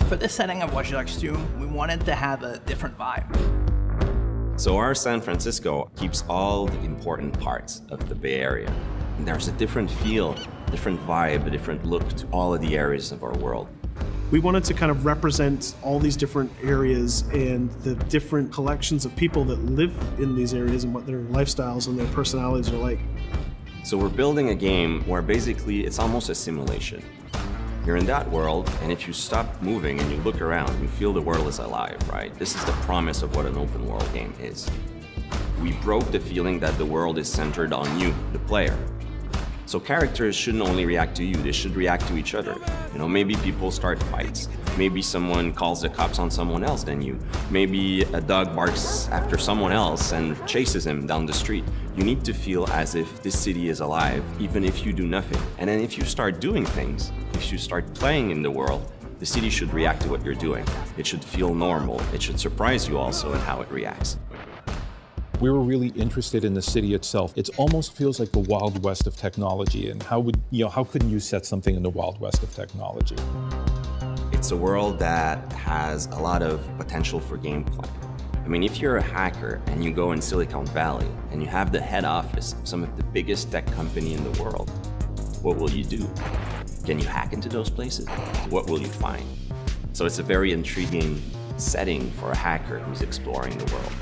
For this setting of Watch Dogs 2, we wanted to have a different vibe. So our San Francisco keeps all the important parts of the Bay Area. And there's a different feel, different vibe, a different look to all of the areas of our world. We wanted to kind of represent all these different areas and the different collections of people that live in these areas and what their lifestyles and their personalities are like. So we're building a game where basically it's almost a simulation. You're in that world, and if you stop moving and you look around, you feel the world is alive, right? This is the promise of what an open world game is. We broke the feeling that the world is centered on you, the player. So characters shouldn't only react to you, they should react to each other. You know, maybe people start fights. Maybe someone calls the cops on someone else than you. Maybe a dog barks after someone else and chases him down the street. You need to feel as if this city is alive, even if you do nothing. And then if you start doing things, if you start playing in the world, the city should react to what you're doing. It should feel normal. It should surprise you also in how it reacts. We were really interested in the city itself. It almost feels like the Wild West of technology. And how couldn't you set something in the Wild West of technology? It's a world that has a lot of potential for gameplay. I mean, if you're a hacker and you go in Silicon Valley and you have the head office of some of the biggest tech company in the world, what will you do? Can you hack into those places? What will you find? So it's a very intriguing setting for a hacker who's exploring the world.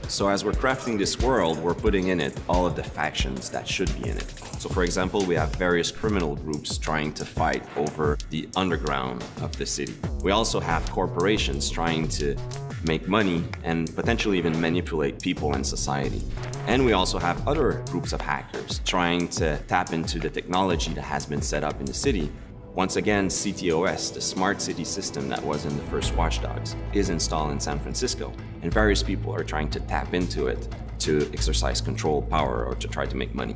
So as we're crafting this world, we're putting in it all of the factions that should be in it. So for example, we have various criminal groups trying to fight over the underground of the city. We also have corporations trying to make money and potentially even manipulate people in society. And we also have other groups of hackers trying to tap into the technology that has been set up in the city. Once again, CTOS, the smart city system that was in the first Watch Dogs, is installed in San Francisco, and various people are trying to tap into it to exercise control, power, or to try to make money.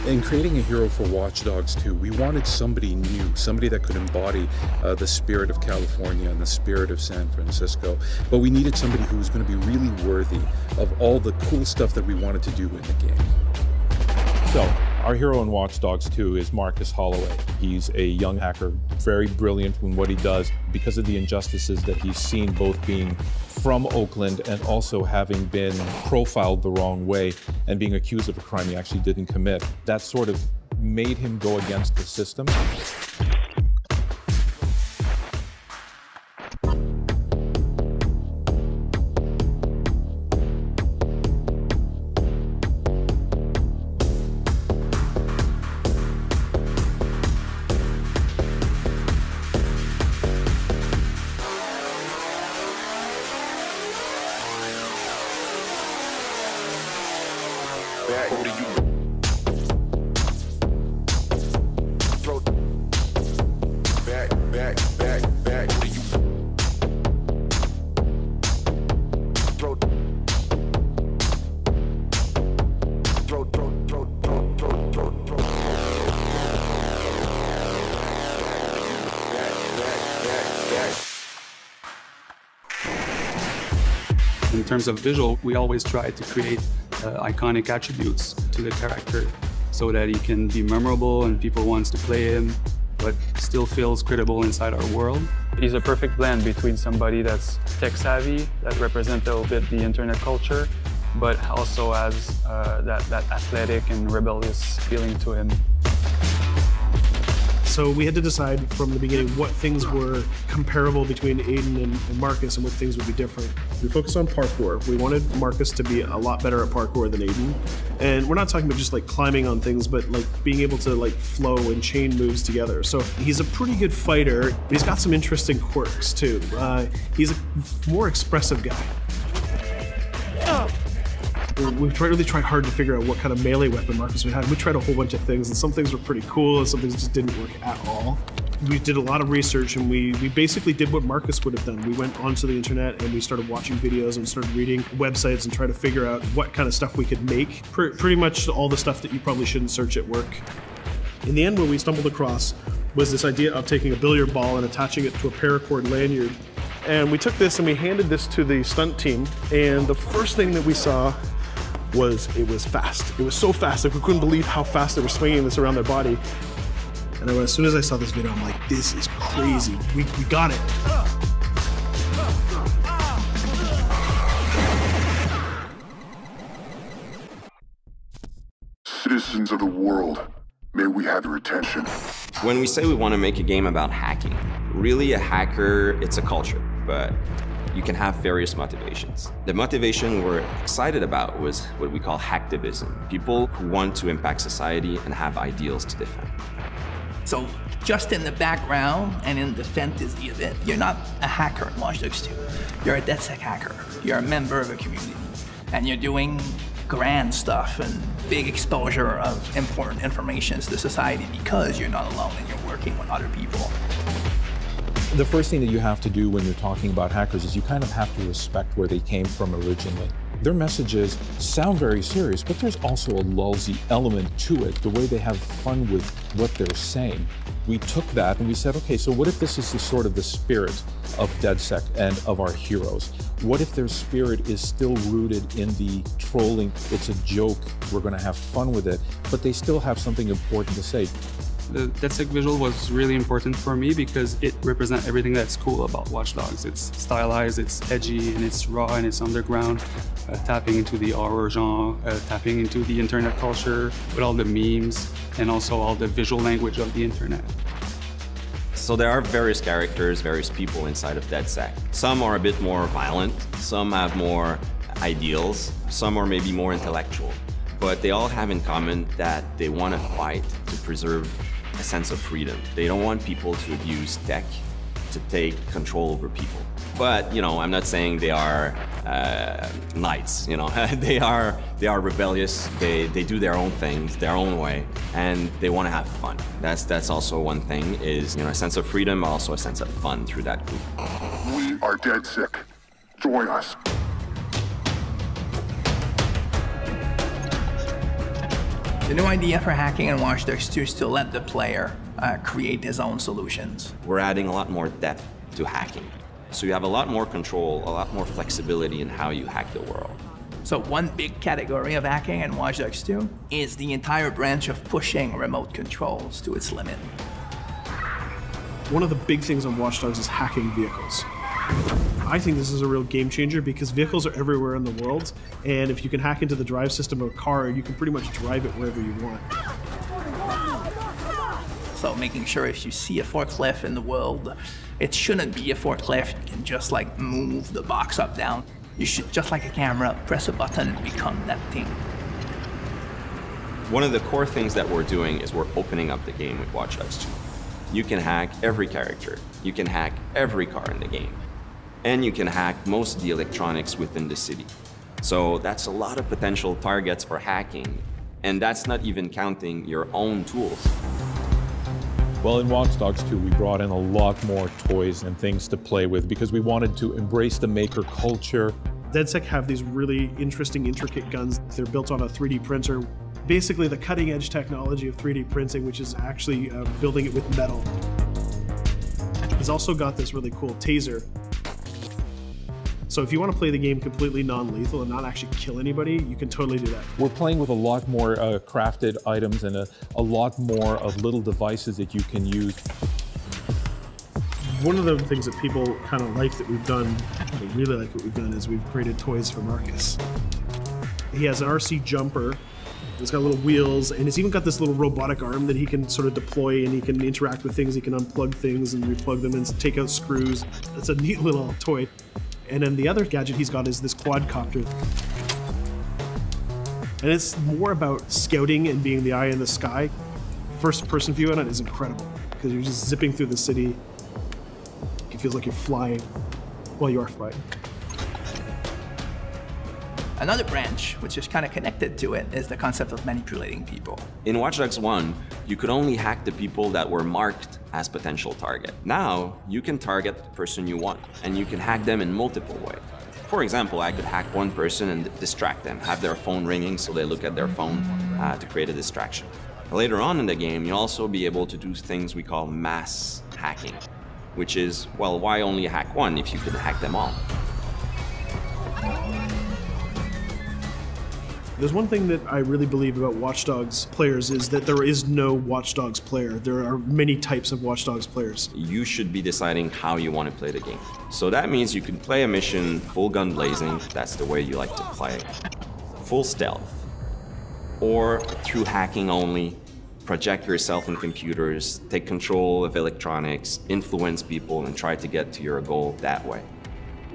In creating a hero for Watch Dogs 2, we wanted somebody new, somebody that could embody the spirit of California and the spirit of San Francisco. But we needed somebody who was going to be really worthy of all the cool stuff that we wanted to do in the game. So, our hero in Watch Dogs 2 is Marcus Holloway. He's a young hacker, very brilliant in what he does because of the injustices that he's seen, both being from Oakland and also having been profiled the wrong way and being accused of a crime he actually didn't commit. That sort of made him go against the system. In terms of visual, we always try to create iconic attributes to the character so that he can be memorable and people wants to play him, but still feels credible inside our world. He's a perfect blend between somebody that's tech savvy, that represents a little bit the internet culture, but also has that athletic and rebellious feeling to him. So we had to decide from the beginning what things were comparable between Aiden and Marcus and what things would be different. We focused on parkour. We wanted Marcus to be a lot better at parkour than Aiden. And we're not talking about just like climbing on things, but like being able to like flow and chain moves together. So he's a pretty good fighter, but he's got some interesting quirks too. He's a more expressive guy. We really tried hard to figure out what kind of melee weapon Marcus would have. We tried a whole bunch of things, and some things were pretty cool, and some things just didn't work at all. We did a lot of research, and we basically did what Marcus would have done. We went onto the internet, and we started watching videos, and started reading websites, and tried to figure out what kind of stuff we could make. Pretty much all the stuff that you probably shouldn't search at work. In the end, what we stumbled across was this idea of taking a billiard ball and attaching it to a paracord lanyard. And we took this, and we handed this to the stunt team, and the first thing that we saw was it was fast. It was so fast, like we couldn't believe how fast they were swinging this around their body. And as soon as I saw this video, I'm like, this is crazy. We got it. Citizens of the world, may we have your attention. When we say we want to make a game about hacking, really a hacker, it's a culture, but you can have various motivations. The motivation we're excited about was what we call hacktivism, people who want to impact society and have ideals to defend. So just in the background and in the fantasy of it, you're not a hacker in Watch Dogs 2. You're a DedSec hacker. You're a member of a community, and you're doing grand stuff and big exposure of important information to society because you're not alone and you're working with other people. The first thing that you have to do when you're talking about hackers is you kind of have to respect where they came from originally. Their messages sound very serious, but there's also a lulzy element to it, the way they have fun with what they're saying. We took that and we said, okay, so what if this is the sort of the spirit of DedSec and of our heroes? What if their spirit is still rooted in the trolling, it's a joke, we're gonna have fun with it, but they still have something important to say? The DedSec visual was really important for me because it represents everything that's cool about Watch Dogs. It's stylized, it's edgy, and it's raw, and it's underground, tapping into the horror genre, tapping into the internet culture with all the memes, and also all the visual language of the internet. So there are various characters, various people inside of DedSec. Some are a bit more violent, some have more ideals, some are maybe more intellectual. But they all have in common that they want to fight to preserve a sense of freedom. They don't want people to abuse tech to take control over people. But, you know, I'm not saying they are knights, you know. they are rebellious, they do their own things, their own way, and they want to have fun. That's also one thing, is, you know, a sense of freedom, also a sense of fun through that group. We are DedSec. Join us. The new idea for hacking in Watch Dogs 2 is to let the player create his own solutions. We're adding a lot more depth to hacking. So you have a lot more control, a lot more flexibility in how you hack the world. So one big category of hacking in Watch Dogs 2 is the entire branch of pushing remote controls to its limit. One of the big things on Watch Dogs is hacking vehicles. I think this is a real game changer because vehicles are everywhere in the world, and if you can hack into the drive system of a car, you can pretty much drive it wherever you want. So making sure if you see a forklift in the world, it shouldn't be a forklift. You can just like move the box up, down. You should, just like a camera, press a button and become that thing. One of the core things that we're doing is we're opening up the game with Watch Dogs 2. You can hack every character. You can hack every car in the game. And you can hack most of the electronics within the city. So that's a lot of potential targets for hacking. And that's not even counting your own tools. Well, in Watch Dogs 2, we brought in a lot more toys and things to play with because we wanted to embrace the maker culture. DedSec have these really interesting, intricate guns. They're built on a 3D printer. Basically the cutting edge technology of 3D printing, which is actually building it with metal. It's also got this really cool taser. So if you want to play the game completely non-lethal and not actually kill anybody, you can totally do that. We're playing with a lot more crafted items and a lot more of little devices that you can use. One of the things that people kind of like that we've done, they really like what we've done, is we've created toys for Marcus. He has an RC jumper. It's got little wheels, and it's even got this little robotic arm that he can sort of deploy, and he can interact with things. He can unplug things and replug them and take out screws. It's a neat little toy. And then the other gadget he's got is this quadcopter. And it's more about scouting and being the eye in the sky. First person view on it is incredible because you're just zipping through the city. It feels like you're flying. Well, you are flying. Another branch, which is kind of connected to it, is the concept of manipulating people. In Watch Dogs 1, you could only hack the people that were marked as potential target. Now, you can target the person you want, and you can hack them in multiple ways. For example, I could hack one person and distract them, have their phone ringing so they look at their phone to create a distraction. Later on in the game, you'll also be able to do things we call mass hacking, which is, well, why only hack one if you could hack them all? There's one thing that I really believe about Watch Dogs players is that there is no Watch Dogs player. There are many types of Watch Dogs players. You should be deciding how you want to play the game. So that means you can play a mission full gun blazing, that's the way you like to play, full stealth, or through hacking only, project yourself in computers, take control of electronics, influence people, and try to get to your goal that way.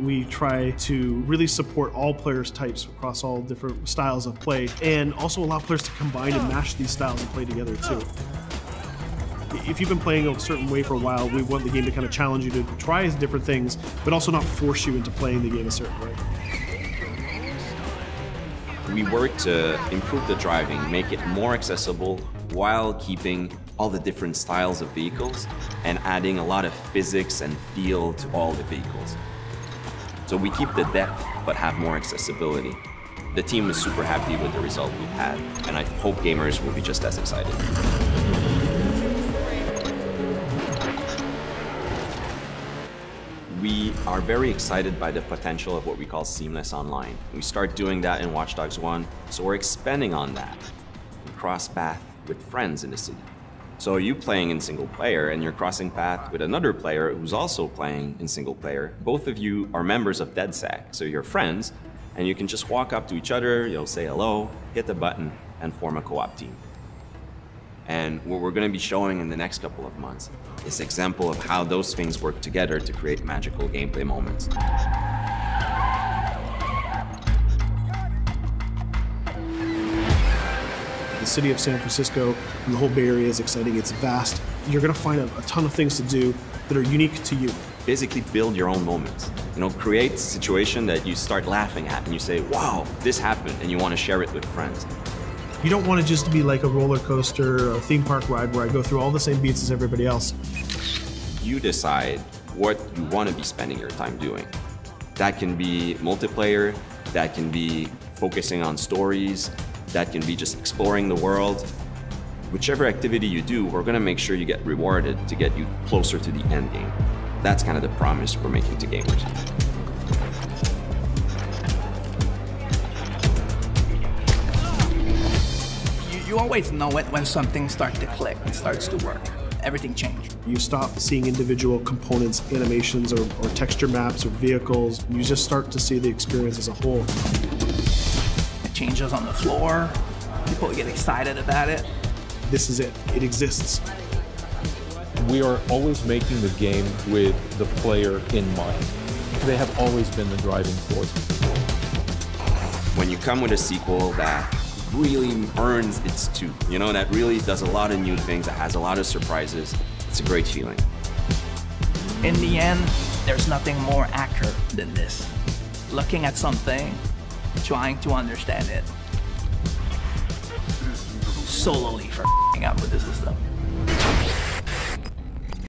We try to really support all players' types across all different styles of play, and also allow players to combine and mash these styles and play together too. If you've been playing a certain way for a while, we want the game to kind of challenge you to try different things, but also not force you into playing the game a certain way. We work to improve the driving, make it more accessible while keeping all the different styles of vehicles and adding a lot of physics and feel to all the vehicles. So we keep the depth, but have more accessibility. The team is super happy with the result we've had, and I hope gamers will be just as excited. We are very excited by the potential of what we call seamless online. We start doing that in Watch Dogs 1, so we're expanding on that. We cross path with friends in the city. So you playing in single player and you're crossing path with another player who's also playing in single player. Both of you are members of DedSec, so you're friends, and you can just walk up to each other, you'll say hello, hit the button, and form a co-op team. And what we're going to be showing in the next couple of months is an example of how those things work together to create magical gameplay moments. The city of San Francisco and the whole Bay Area is exciting. It's vast. You're going to find a ton of things to do that are unique to you. Basically build your own moments. You know, create a situation that you start laughing at and you say, wow, this happened, and you want to share it with friends. You don't want to just be like a roller coaster or a theme park ride where I go through all the same beats as everybody else. You decide what you want to be spending your time doing. That can be multiplayer, that can be focusing on stories, that can be just exploring the world. Whichever activity you do, we're going to make sure you get rewarded to get you closer to the end game. That's kind of the promise we're making to gamers. You always know it when something starts to click and starts to work. Everything changed. You stop seeing individual components, animations, or texture maps, or vehicles. You just start to see the experience as a whole. It changes on the floor. People get excited about it. This is it. It exists. We are always making the game with the player in mind. They have always been the driving force. When you come with a sequel that really earns its due, you know, that really does a lot of new things, that has a lot of surprises, it's a great feeling. In the end, there's nothing more accurate than this. Looking at something, trying to understand it, solely for up with the system.